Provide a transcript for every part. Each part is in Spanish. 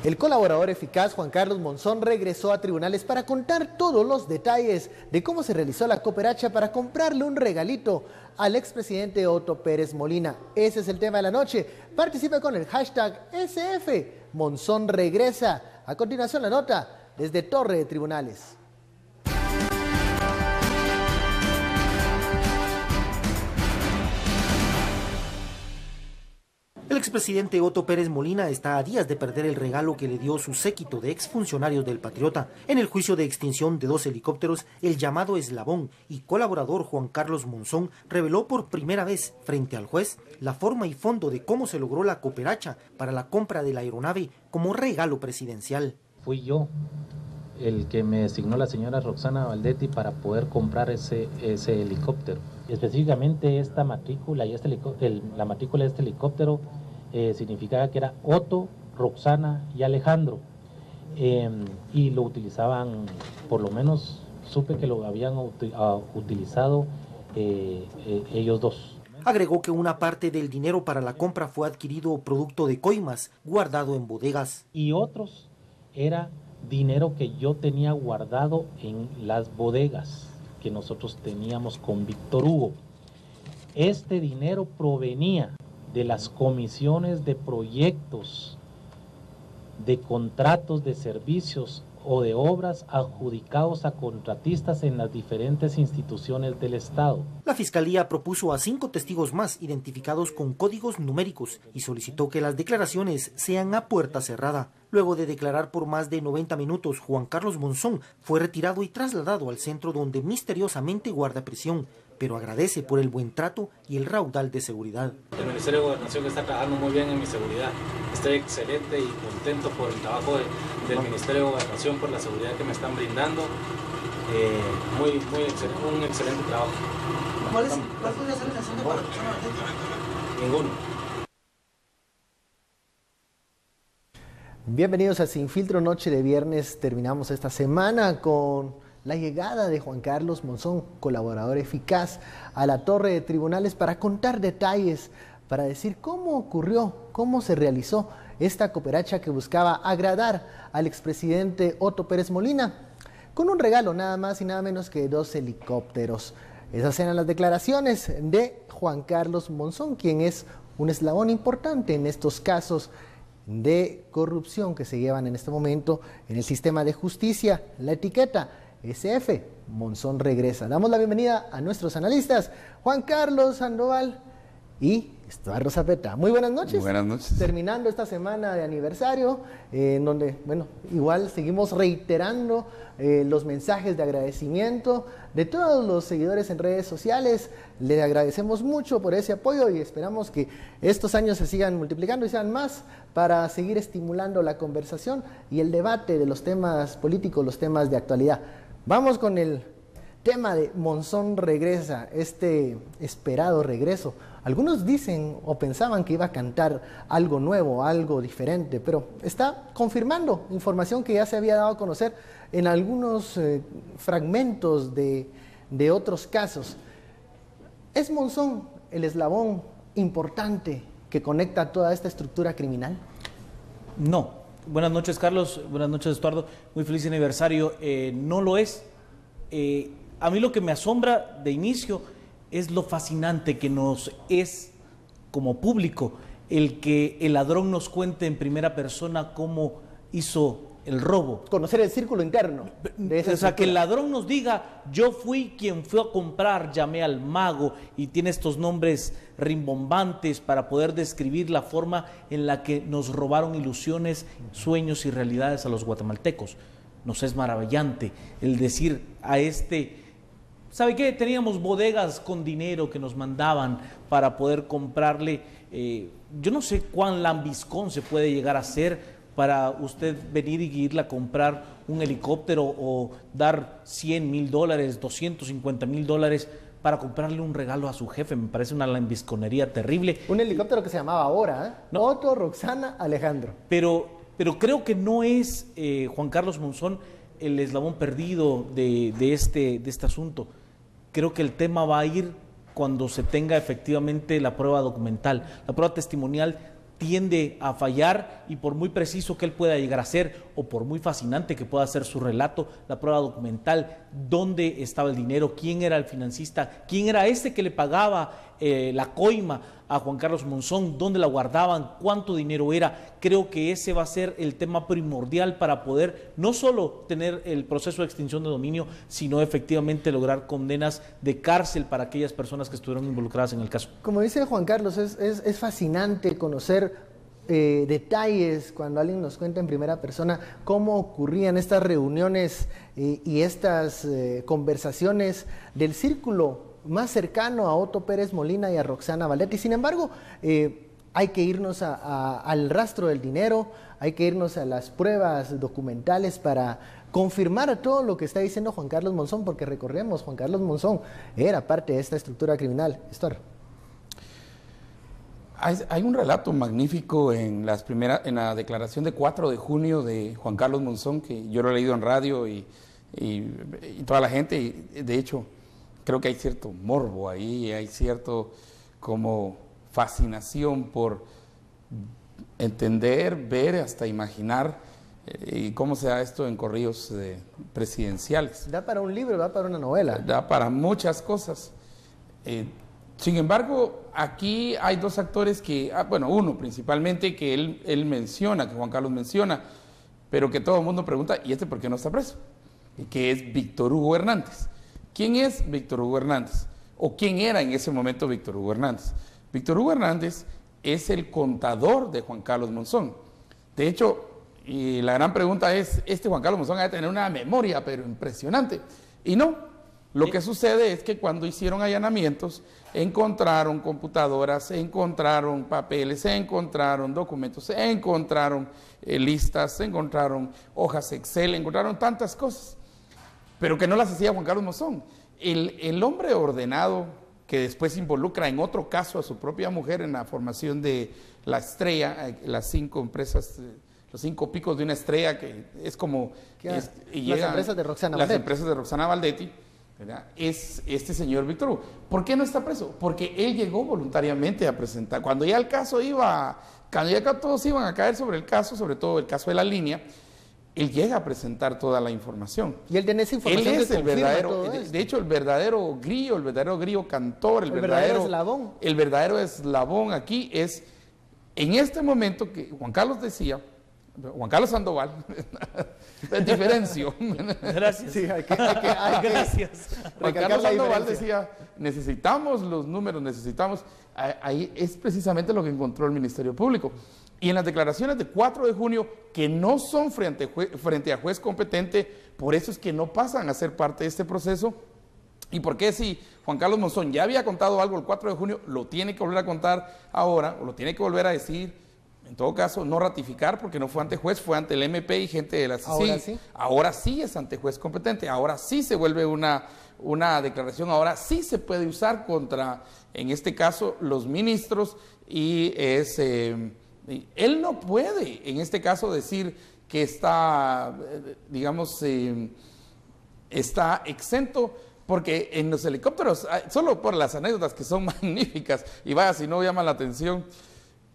El colaborador eficaz Juan Carlos Monzón regresó a tribunales para contar todos los detalles de cómo se realizó la cooperacha para comprarle un regalito al expresidente Otto Pérez Molina. Ese es el tema de la noche. Participe con el hashtag SF Monzón regresa. A continuación la nota desde Torre de Tribunales. El expresidente Otto Pérez Molina está a días de perder el regalo que le dio su séquito de exfuncionarios del Patriota. En el juicio de extinción de 2 helicópteros, el llamado eslabón y colaborador Juan Carlos Monzón reveló por primera vez frente al juez la forma y fondo de cómo se logró la cooperacha para la compra de la aeronave como regalo presidencial. Fui yo el que me designó la señora Roxana Valdetti para poder comprar ese helicóptero. Específicamente esta matrícula y la matrícula de este helicóptero significaba que era Otto, Roxana y Alejandro, y lo utilizaban, por lo menos supe que lo habían utilizado ellos dos. Agregó que una parte del dinero para la compra fue adquirido producto de coimas guardado en bodegas. Y otros era dinero que yo tenía guardado en las bodegas que nosotros teníamos con Víctor Hugo. Este dinero provenía de las comisiones de proyectos, de contratos de servicios o de obras adjudicados a contratistas en las diferentes instituciones del Estado. La Fiscalía propuso a 5 testigos más identificados con códigos numéricos y solicitó que las declaraciones sean a puerta cerrada. Luego de declarar por más de 90 minutos, Juan Carlos Monzón fue retirado y trasladado al centro donde misteriosamente guarda prisión, pero agradece por el buen trato y el raudal de seguridad. El Ministerio de Gobernación está trabajando muy bien en mi seguridad. Estoy excelente y contento por el trabajo del Ministerio de Gobernación, por la seguridad que me están brindando. Muy excelente, un excelente trabajo. ¿Cuál podría ser el asunto para Roxana Valdetti? Ninguno. Bienvenidos a Sin Filtro, noche de viernes. Terminamos esta semana con la llegada de Juan Carlos Monzón, colaborador eficaz, a la Torre de Tribunales para contar detalles, para decir cómo ocurrió, cómo se realizó esta cooperacha que buscaba agradar al expresidente Otto Pérez Molina, con un regalo nada más y nada menos que 2 helicópteros. Esas eran las declaraciones de Juan Carlos Monzón, quien es un eslabón importante en estos casos de corrupción que se llevan en este momento en el sistema de justicia. La etiqueta SF Monzón regresa. Damos la bienvenida a nuestros analistas, Juan Carlos Sandoval y Estuardo Zapeta. Muy buenas noches. Buenas noches. Terminando esta semana de aniversario, en donde, bueno, igual seguimos reiterando los mensajes de agradecimiento de todos los seguidores en redes sociales. Le agradecemos mucho por ese apoyo y esperamos que estos años se sigan multiplicando y sean más para seguir estimulando la conversación y el debate de los temas políticos, los temas de actualidad. Vamos con el tema de Monzón regresa, este esperado regreso. Algunos dicen o pensaban que iba a cantar algo nuevo, algo diferente, pero está confirmando información que ya se había dado a conocer en algunos fragmentos de otros casos. ¿Es Monzón el eslabón importante que conecta toda esta estructura criminal? No. Buenas noches, Carlos. Buenas noches, Estuardo. Muy feliz aniversario. No lo es. A mí lo que me asombra de inicio es lo fascinante que nos es como público el que el ladrón nos cuente en primera persona cómo hizo el robo. Conocer el círculo interno de esa estructura. Que el ladrón nos diga, yo fui quien fue a comprar, llamé al mago, y tiene estos nombres rimbombantes para poder describir la forma en la que nos robaron ilusiones, sueños y realidades a los guatemaltecos. Nos es maravillante el decir a ¿sabe qué? Teníamos bodegas con dinero que nos mandaban para poder comprarle, yo no sé cuán lambiscón se puede llegar a ser para usted venir y irle a comprar un helicóptero o dar $100,000, $250,000 para comprarle un regalo a su jefe. Me parece una lambisconería terrible. Un helicóptero que se llamaba ahora, ¿no? Otto, Roxana, Alejandro. Pero creo que no es Juan Carlos Monzón el eslabón perdido de este asunto. Creo que el tema va a ir cuando se tenga efectivamente la prueba documental. La prueba testimonial tiende a fallar, y por muy preciso que él pueda llegar a ser o por muy fascinante que pueda ser su relato, la prueba documental, dónde estaba el dinero, quién era el financista, quién era este que le pagaba la coima a Juan Carlos Monzón, dónde la guardaban, cuánto dinero era. Creo que ese va a ser el tema primordial para poder no solo tener el proceso de extinción de dominio, sino efectivamente lograr condenas de cárcel para aquellas personas que estuvieron involucradas en el caso. Como dice Juan Carlos, es fascinante conocer detalles cuando alguien nos cuenta en primera persona cómo ocurrían estas reuniones y estas conversaciones del círculo más cercano a Otto Pérez Molina y a Roxana Valdetti. Sin embargo, hay que irnos al rastro del dinero, hay que irnos a las pruebas documentales para confirmar todo lo que está diciendo Juan Carlos Monzón, porque recordemos, Juan Carlos Monzón era parte de esta estructura criminal. Héctor. Hay un relato magnífico en la declaración de 4 de junio de Juan Carlos Monzón, que yo lo he leído en radio y toda la gente, y de hecho creo que hay cierto morbo ahí, hay cierto como fascinación por entender, ver, hasta imaginar y cómo se da esto en corridos presidenciales. Da para un libro, da para una novela. Da para muchas cosas. Sin embargo, aquí hay dos actores que, bueno, uno principalmente que él menciona, que Juan Carlos menciona, pero que todo el mundo pregunta, ¿y este por qué no está preso? Y que es Víctor Hugo Hernández. ¿Quién es Víctor Hugo Hernández? ¿O quién era en ese momento Víctor Hugo Hernández? Víctor Hugo Hernández es el contador de Juan Carlos Monzón. De hecho, y la gran pregunta es, Juan Carlos Monzón ha de tener una memoria, pero impresionante. Y no, lo que sucede es que cuando hicieron allanamientos, encontraron computadoras, se encontraron papeles, se encontraron documentos, se encontraron listas, se encontraron hojas Excel, encontraron tantas cosas, pero que no las hacía Juan Carlos Monzón. El hombre ordenado que después involucra en otro caso a su propia mujer en la formación de La Estrella, las 5 empresas, los 5 picos de una estrella, que es como... las empresas de Roxana Valdetti. Las Valdetti. empresas de Roxana Valdetti, ¿verdad? Es este señor Víctor Hugo. ¿Por qué no está preso? Porque él llegó voluntariamente a presentar. Cuando ya todos iban a caer sobre el caso, sobre todo el caso de La Línea, él llega a presentar toda la información. Y él tiene esa información. Él es que el verdadero, de hecho el verdadero grillo cantor, el verdadero eslabón. El verdadero eslabón aquí es, en este momento que Juan Carlos decía, Juan Carlos Sandoval, diferencio. Gracias. Sí, Gracias. Juan Carlos Sandoval decía, necesitamos los números, ahí es precisamente lo que encontró el Ministerio Público. Y en las declaraciones de 4 de junio, que no son frente a juez competente, por eso es que no pasan a ser parte de este proceso. ¿Y por qué si Juan Carlos Monzón ya había contado algo el 4 de junio, lo tiene que volver a contar ahora, o lo tiene que volver a decir? En todo caso, no ratificar, porque no fue ante juez, fue ante el MP y gente de la CICIG. Ahora sí es ante juez competente, ahora sí se vuelve una declaración, ahora sí se puede usar contra, en este caso, los ministros, y él no puede, en este caso, decir que está, digamos, está exento, porque en los helicópteros, solo por las anécdotas que son magníficas, y vaya si no llama la atención,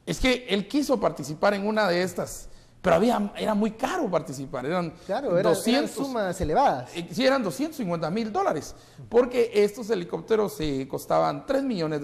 es que él quiso participar en una de estas, pero era muy caro participar, eran 200, eran sumas elevadas. Sí, eran $250,000, porque estos helicópteros costaban $3 millones,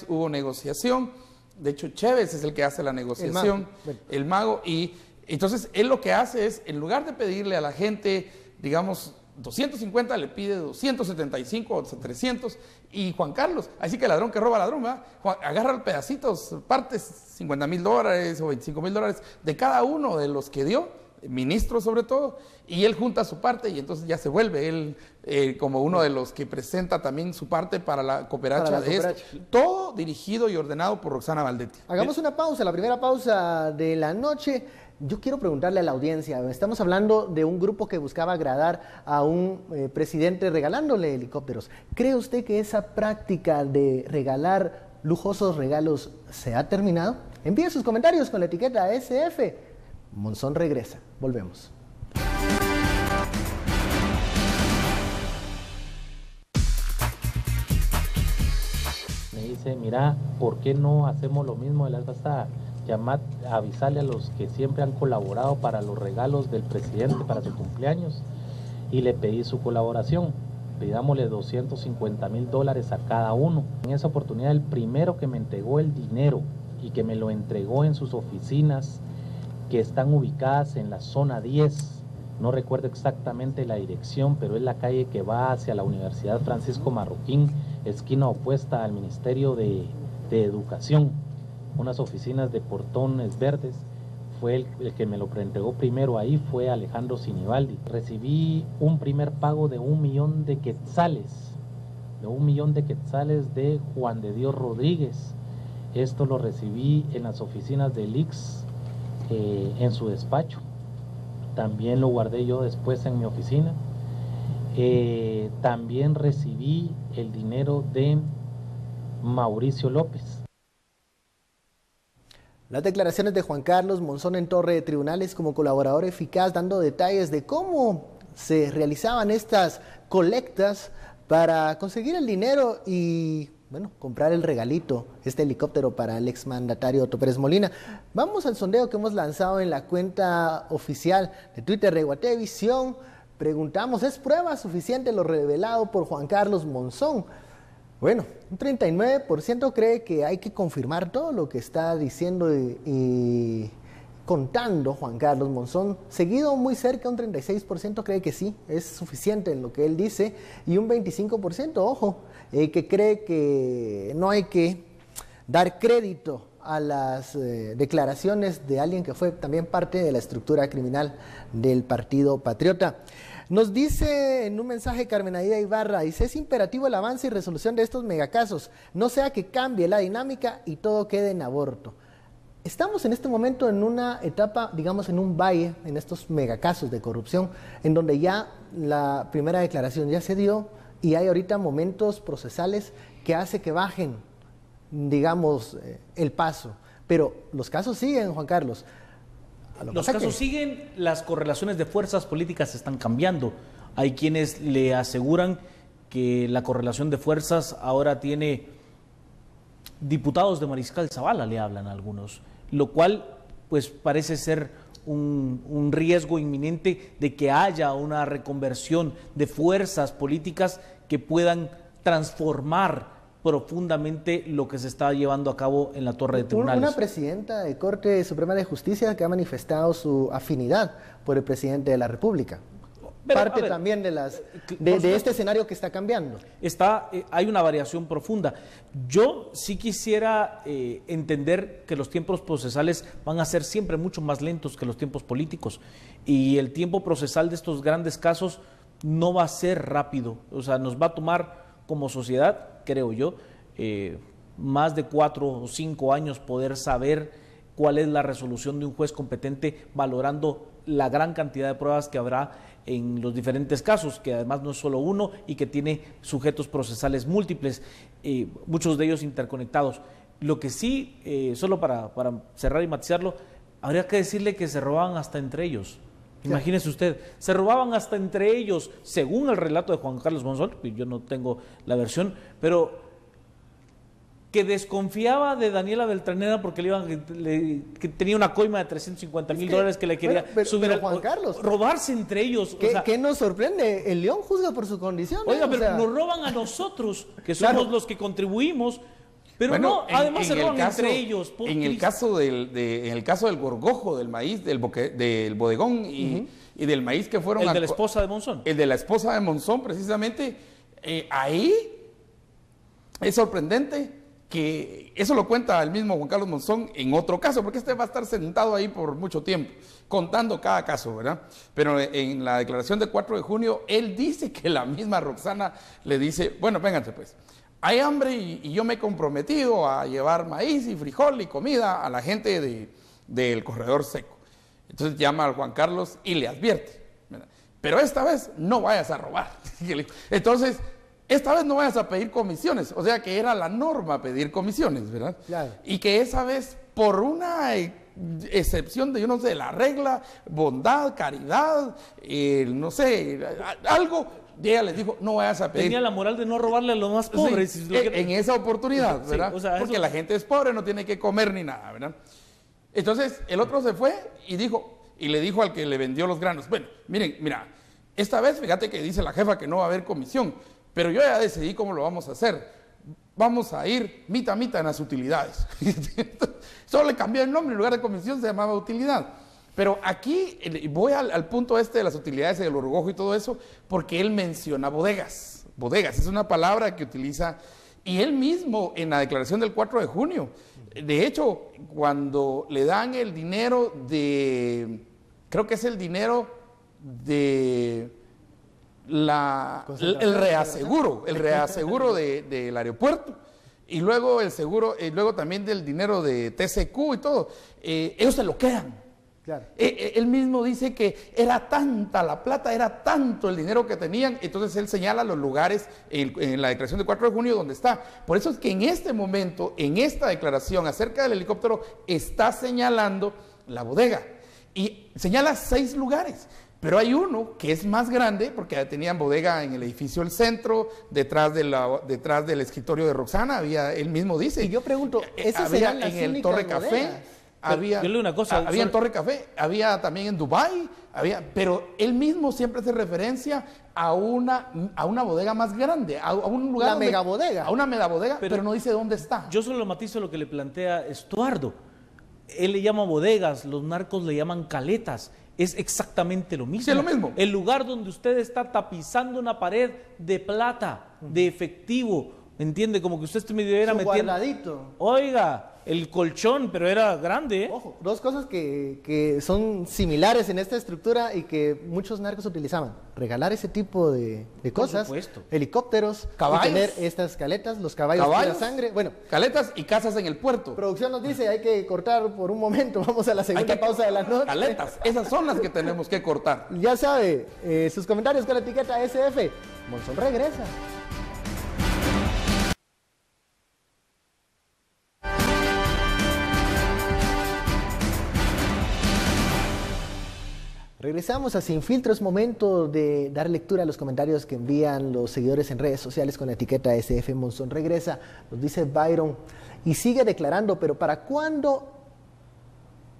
hubo negociación. De hecho, Chévez es el que hace la negociación, el mago, y entonces él lo que hace es, en lugar de pedirle a la gente, digamos, 250, le pide 275 o 300, y Juan Carlos, así que ladrón que roba ladrón, ¿verdad? Agarra pedacitos, partes, $50,000 o $25,000 de cada uno de los que dio, ministros sobre todo, y él junta su parte y entonces ya se vuelve él como uno de los que presenta también su parte para la cooperacha de esto. Todo dirigido y ordenado por Roxana Valdetti. Hagamos una pausa, la primera pausa de la noche. Yo quiero preguntarle a la audiencia, estamos hablando de un grupo que buscaba agradar a un presidente regalándole helicópteros. ¿Cree usted que esa práctica de regalar lujosos regalos se ha terminado? Envíe sus comentarios con la etiqueta SF. Monzón regresa. Volvemos. Me dice, mira, ¿por qué no hacemos lo mismo de la vez pasada? avisarle a los que siempre han colaborado para los regalos del presidente para su cumpleaños y le pedí su colaboración. Pidámosle $250,000 a cada uno. En esa oportunidad, el primero que me entregó el dinero y que me lo entregó en sus oficinas que están ubicadas en la zona 10, no recuerdo exactamente la dirección, pero es la calle que va hacia la Universidad Francisco Marroquín, esquina opuesta al Ministerio de Educación, unas oficinas de portones verdes. Fue el que me lo entregó primero ahí, fue Alejandro Sinibaldi. Recibí un primer pago de 1 millón de quetzales, de Juan de Dios Rodríguez. Esto lo recibí en las oficinas del IX, en su despacho. También lo guardé yo después en mi oficina. También recibí el dinero de Mauricio López. Las declaraciones de Juan Carlos Monzón en torre de tribunales como colaborador eficaz, dando detalles de cómo se realizaban estas colectas para conseguir el dinero y, bueno, comprar el regalito, este helicóptero para el exmandatario Otto Pérez Molina. Vamos al sondeo que hemos lanzado en la cuenta oficial de Twitter de Guatevisión. Preguntamos, ¿es prueba suficiente lo revelado por Juan Carlos Monzón? Bueno, un 39% cree que hay que confirmar todo lo que está diciendo y contando Juan Carlos Monzón. Seguido muy cerca, un 36% cree que sí, es suficiente en lo que él dice. Y un 25%, ojo, que cree que no hay que dar crédito a las declaraciones de alguien que fue también parte de la estructura criminal del Partido Patriota. Nos dice en un mensaje Carmen Aida Ibarra, dice, es imperativo el avance y resolución de estos megacasos, no sea que cambie la dinámica y todo quede en aborto. Estamos en este momento en una etapa, digamos en un valle, en estos megacasos de corrupción, en donde ya la primera declaración ya se dio y hay ahorita momentos procesales que hace que bajen, digamos, el paso. Pero los casos siguen, Juan Carlos. Los casos siguen, las correlaciones de fuerzas políticas están cambiando. Hay quienes le aseguran que la correlación de fuerzas ahora tiene diputados de Mariscal Zavala, le hablan a algunos, lo cual pues parece ser un riesgo inminente de que haya una reconversión de fuerzas políticas que puedan transformar profundamente lo que se está llevando a cabo en la torre de tribunales. Una presidenta de Corte Suprema de Justicia que ha manifestado su afinidad por el presidente de la República. Pero, parte también de este escenario que está cambiando. Hay una variación profunda. Yo sí quisiera entender que los tiempos procesales van a ser siempre mucho más lentos que los tiempos políticos y el tiempo procesal de estos grandes casos no va a ser rápido. O sea, nos va a tomar como sociedad, creo yo, más de 4 o 5 años poder saber cuál es la resolución de un juez competente valorando la gran cantidad de pruebas que habrá en los diferentes casos, que además no es solo uno y que tiene sujetos procesales múltiples, muchos de ellos interconectados. Lo que sí, solo para cerrar y matizarlo, habría que decirle que se robaban hasta entre ellos. Imagínese usted, se robaban hasta entre ellos, según el relato de Juan Carlos Monzón, yo no tengo la versión, pero que desconfiaba de Daniela Beltranera porque que tenía una coima de $350,000 que le quería subir pero Juan Carlos, robarse entre ellos. ¿Qué nos sorprende? El león juzga por su condición. Oiga, pero nos roban a nosotros, que somos los que contribuimos. Pero bueno, no, además se roban entre ellos. En el caso del gorgojo, del maíz, del bodegón y del maíz que fueron... El de la esposa de Monzón. El de la esposa de Monzón, precisamente. Ahí es sorprendente que eso lo cuenta el mismo Juan Carlos Monzón en otro caso, porque este va a estar sentado ahí por mucho tiempo, contando cada caso, ¿verdad? Pero en la declaración del 4 de junio, él dice que la misma Roxana le dice, bueno, vénganse pues. Hay hambre y yo me he comprometido a llevar maíz y frijol y comida a la gente del corredor seco. Entonces llama al Juan Carlos y le advierte, ¿verdad? Pero esta vez no vayas a robar. Entonces, esta vez no vayas a pedir comisiones. O sea que era la norma pedir comisiones, ¿verdad? Claro. Y que esa vez, por una excepción de, yo no sé, la regla, bondad, caridad, no sé, algo... Y ella les dijo, no vayas a pedir. Tenía la moral de no robarle a los más pobres. Sí, en esa oportunidad, ¿verdad? Sí, o sea, porque la gente es pobre, no tiene que comer ni nada, ¿verdad? Entonces el otro se fue y le dijo al que le vendió los granos, bueno, mira, esta vez fíjate que dice la jefa que no va a haber comisión, pero yo ya decidí cómo lo vamos a hacer. Vamos a ir mitad en las utilidades. Solo le cambió el nombre, en lugar de comisión se llamaba utilidad. Pero aquí voy al punto de las utilidades, el orgojo y todo eso, porque él menciona bodegas. Bodegas es una palabra que utiliza, y él mismo en la declaración del 4 de junio, de hecho, cuando le dan el dinero creo que es el dinero de el reaseguro del aeropuerto, y luego el seguro, y luego también del dinero de TCQ y todo, ellos se lo quedan. Claro. Él mismo dice que era tanta la plata, era tanto el dinero que tenían, entonces él señala los lugares en la declaración del 4 de junio donde está. Por eso es que en este momento, en esta declaración acerca del helicóptero, está señalando la bodega y señala 6 lugares. Pero hay uno que es más grande, porque tenían bodega en el edificio del centro, detrás del escritorio de Roxana, él mismo dice. Y yo pregunto, ¿esas había eran las en el únicas Torre bodegas? Café, había en Torre Café, había también en Dubái, pero él mismo siempre hace referencia a una bodega más grande, a un lugar. Megabodega. A una megabodega, pero no dice dónde está. Yo solo matizo lo que le plantea Estuardo. Él le llama bodegas, los narcos le llaman caletas. Es exactamente lo mismo. Sí, es lo mismo. El lugar donde usted está tapizando una pared de plata, de efectivo, ¿me entiende? Como que usted me estuviera metiendo. Guardadito. Oiga, el colchón, pero era grande, ¿eh? Ojo, dos cosas que son similares en esta estructura y que muchos narcos utilizaban. Regalar ese tipo de cosas. supuesto. Helicópteros. Caballos. Y tener estas caletas, los caballos de la sangre. Bueno, caletas y casas en el puerto. producción nos dice, hay que cortar por un momento. Vamos a la segunda pausa de la noche. Caletas, esas son las que tenemos que cortar. Ya sabe, sus comentarios con la etiqueta SF. Monzón regresa. Regresamos a Sin Filtro, es momento de dar lectura a los comentarios que envían los seguidores en redes sociales con la etiqueta SF. Monzón regresa, nos dice Byron, y sigue declarando, pero ¿para cuándo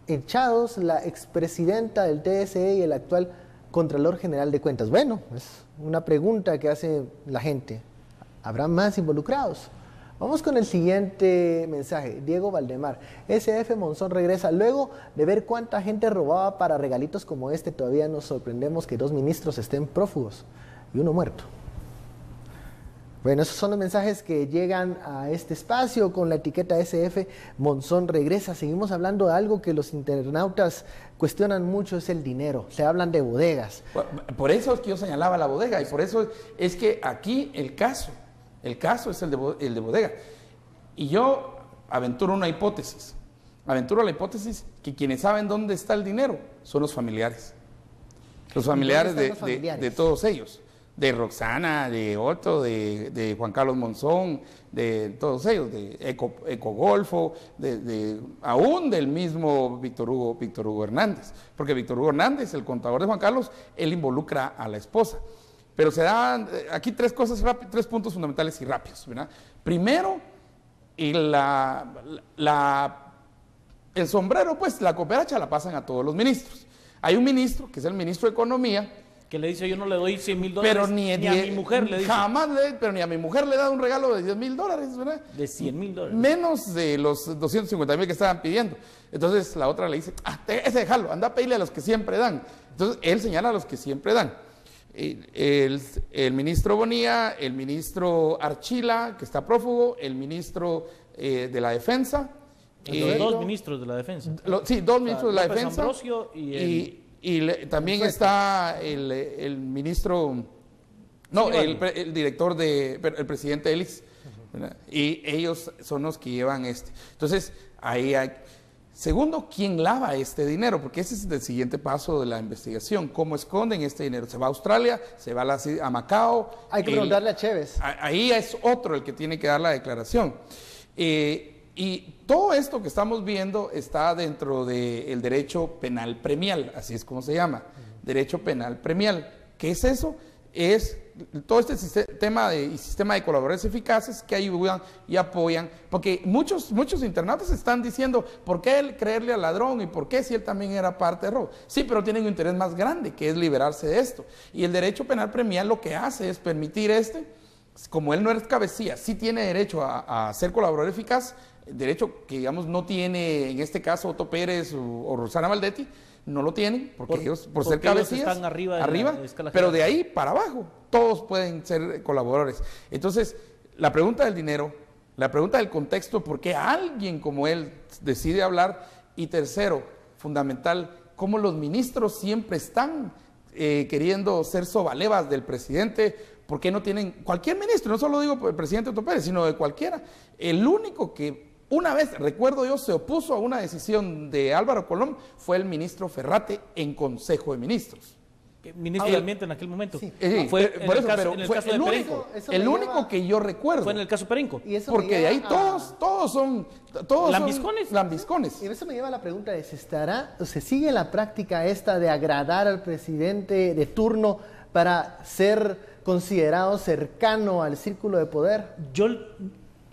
echados la expresidenta del TSE y el actual Contralor General de Cuentas? Bueno, es una pregunta que hace la gente. ¿Habrá más involucrados? Vamos con el siguiente mensaje. Diego Valdemar. SF Monzón regresa. Luego de ver cuánta gente robaba para regalitos como este, todavía nos sorprendemos que 2 ministros estén prófugos y 1 muerto. Bueno, esos son los mensajes que llegan a este espacio con la etiqueta SF Monzón regresa. Seguimos hablando de algo que los internautas cuestionan mucho, es el dinero. Se hablan de bodegas. Por eso es que yo señalaba la bodega, y por eso es que aquí el caso es el de bodega. Y yo aventuro una hipótesis. Aventuro la hipótesis que quienes saben dónde está el dinero son los familiares. Los familiares de todos ellos. De Roxana, de Otto, de Juan Carlos Monzón, de todos ellos, de Ecogolfo, aún del mismo Víctor Hugo Hernández. Porque Víctor Hugo Hernández, el contador de Juan Carlos, él involucra a la esposa. Pero se dan aquí 3 puntos fundamentales y rápidos, ¿verdad? Primero, el sombrero, pues, la cooperacha la pasan a todos los ministros. Hay un ministro, que es el ministro de Economía, que le dice, yo no le doy $100,000, pero ni a mi mujer le dice. Jamás pero ni a mi mujer le da un regalo de $10,000, ¿verdad? De $100,000. Menos de los 250,000 que estaban pidiendo. Entonces la otra le dice, ese déjalo, anda a pedirle a los que siempre dan. Entonces él señala a los que siempre dan. El ministro Bonilla, el ministro Archila, que está prófugo, el ministro de la Defensa. Los 2 ministros de la Defensa. Sí, 2 ministros de la López Defensa. Ambrosio También está el ministro, no, el director el presidente Elix, ¿verdad? Y ellos son los que llevan Entonces, ahí hay. Segundo, ¿quién lava este dinero? Porque ese es el siguiente paso de la investigación. ¿Cómo esconden este dinero? Se va a Australia, se va a Macao. Hay que preguntarle a Chévez. Ahí es otro el que tiene que dar la declaración. Y todo esto que estamos viendo está dentro del derecho penal premial, así es como se llama, derecho penal premial. ¿Qué es eso? Es todo este sistema de colaboradores eficaces que ayudan y apoyan, porque muchos internautas están diciendo, ¿por qué creerle al ladrón y por qué si él también era parte de robo? Sí, pero tienen un interés más grande, que es liberarse de esto. Y el derecho penal premial lo que hace es permitir como él no es cabecilla, sí tiene derecho a ser colaborador eficaz, derecho que digamos no tiene en este caso Otto Pérez o Roxana Valdetti, no lo tienen, porque ellos por ser cabecillas están arriba pero de ahí para abajo, todos pueden ser colaboradores. Entonces, la pregunta del dinero, la pregunta del contexto, ¿por qué alguien como él decide hablar? Y tercero, fundamental, cómo los ministros siempre están queriendo ser sobalevas del presidente. ¿Por qué no tienen, cualquier ministro, no solo digo el presidente Otto Pérez, sino de cualquiera? El único que una vez, recuerdo yo, se opuso a una decisión de Álvaro Colón fue el ministro Ferrate en Consejo de Ministros. Ministro del Ambiente en aquel momento. Sí, fue por eso, pero fue el único que yo recuerdo. Fue en el caso Perenco. Porque de ahí todos son lambiscones. Y eso me lleva a la pregunta de si se sigue la práctica esta de agradar al presidente de turno para ser considerado cercano al círculo de poder.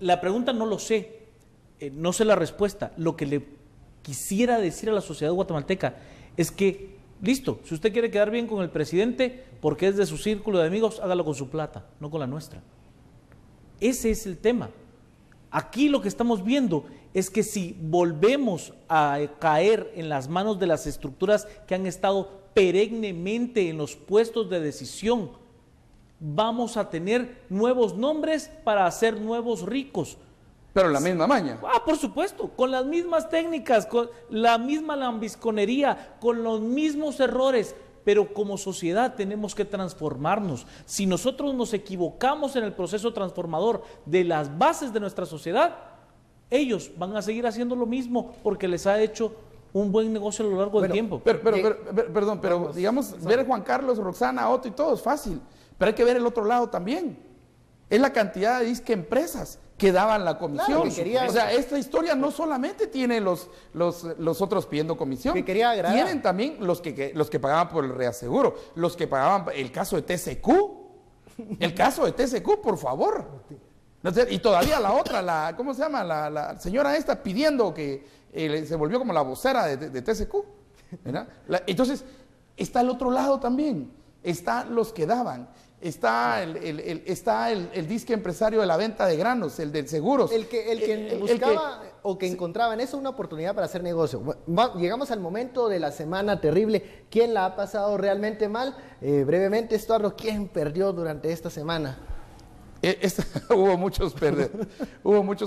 La pregunta no lo sé. No sé la respuesta. Lo que le quisiera decir a la sociedad guatemalteca es que, listo, si usted quiere quedar bien con el presidente porque es de su círculo de amigos, hágalo con su plata, no con la nuestra. Ese es el tema. Aquí lo que estamos viendo es que si volvemos a caer en las manos de las estructuras que han estado perennemente en los puestos de decisión, vamos a tener nuevos nombres para hacer nuevos ricos. Pero la misma maña. Por supuesto, con las mismas técnicas, con la misma lambisconería, con los mismos errores, pero como sociedad tenemos que transformarnos. Si nosotros nos equivocamos en el proceso transformador de las bases de nuestra sociedad, ellos van a seguir haciendo lo mismo porque les ha hecho un buen negocio a lo largo del tiempo. Pero digamos, ver a Juan Carlos, Roxana, Otto y todo es fácil, pero hay que ver el otro lado también. Es la cantidad de empresas que daban la comisión. Claro, o sea, esta historia no solamente tiene los otros pidiendo comisión, tienen también los que pagaban por el reaseguro, los que pagaban el caso de TCQ, por favor. Y todavía la otra, ¿cómo se llama? La señora esta pidiendo que se volvió como la vocera de TCQ. Entonces, está el otro lado también, están los que daban. Está el disque empresario de la venta de granos, el de seguros. El que buscaba o que encontraba en eso una oportunidad para hacer negocio. Llegamos al momento de la semana terrible. ¿Quién la ha pasado realmente mal? Brevemente, Estuardo, ¿quién perdió durante esta semana? Hubo muchos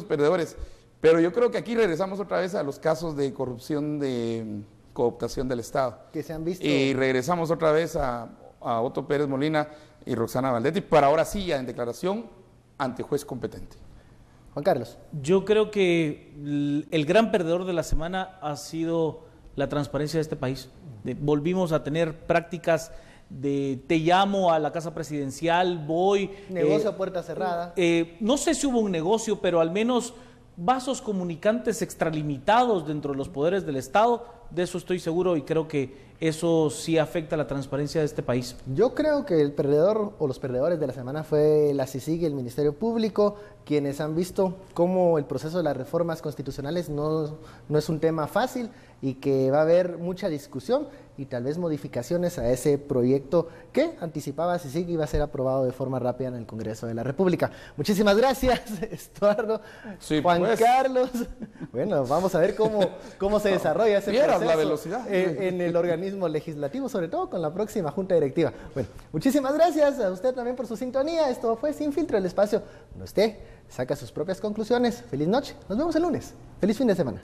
perdedores. Pero yo creo que aquí regresamos otra vez a los casos de corrupción, de cooptación del Estado. Que se han visto. Y regresamos otra vez a Otto Pérez Molina y Roxana Valdetti, para ahora sí ya en declaración ante juez competente. Juan Carlos. Yo creo que el gran perdedor de la semana ha sido la transparencia de este país. Volvimos a tener prácticas de te llamo a la casa presidencial, voy... Negocio a puerta cerrada. No sé si hubo un negocio, pero al menos vasos comunicantes extralimitados dentro de los poderes del Estado, de eso estoy seguro y creo que eso sí afecta a la transparencia de este país. Yo creo que el perdedor o los perdedores de la semana fue la CICIG y el Ministerio Público, quienes han visto cómo el proceso de las reformas constitucionales no es un tema fácil y que va a haber mucha discusión y tal vez modificaciones a ese proyecto que anticipaba CICIG iba a ser aprobado de forma rápida en el Congreso de la República. Muchísimas gracias, Estuardo, sí, Juan Carlos. Bueno, vamos a ver cómo se desarrolla ese proceso la velocidad en el organismo legislativo, sobre todo con la próxima Junta Directiva. Bueno, muchísimas gracias a usted también por su sintonía. Esto fue Sin Filtro, el espacio donde usted saca sus propias conclusiones. Feliz noche, nos vemos el lunes. Feliz fin de semana.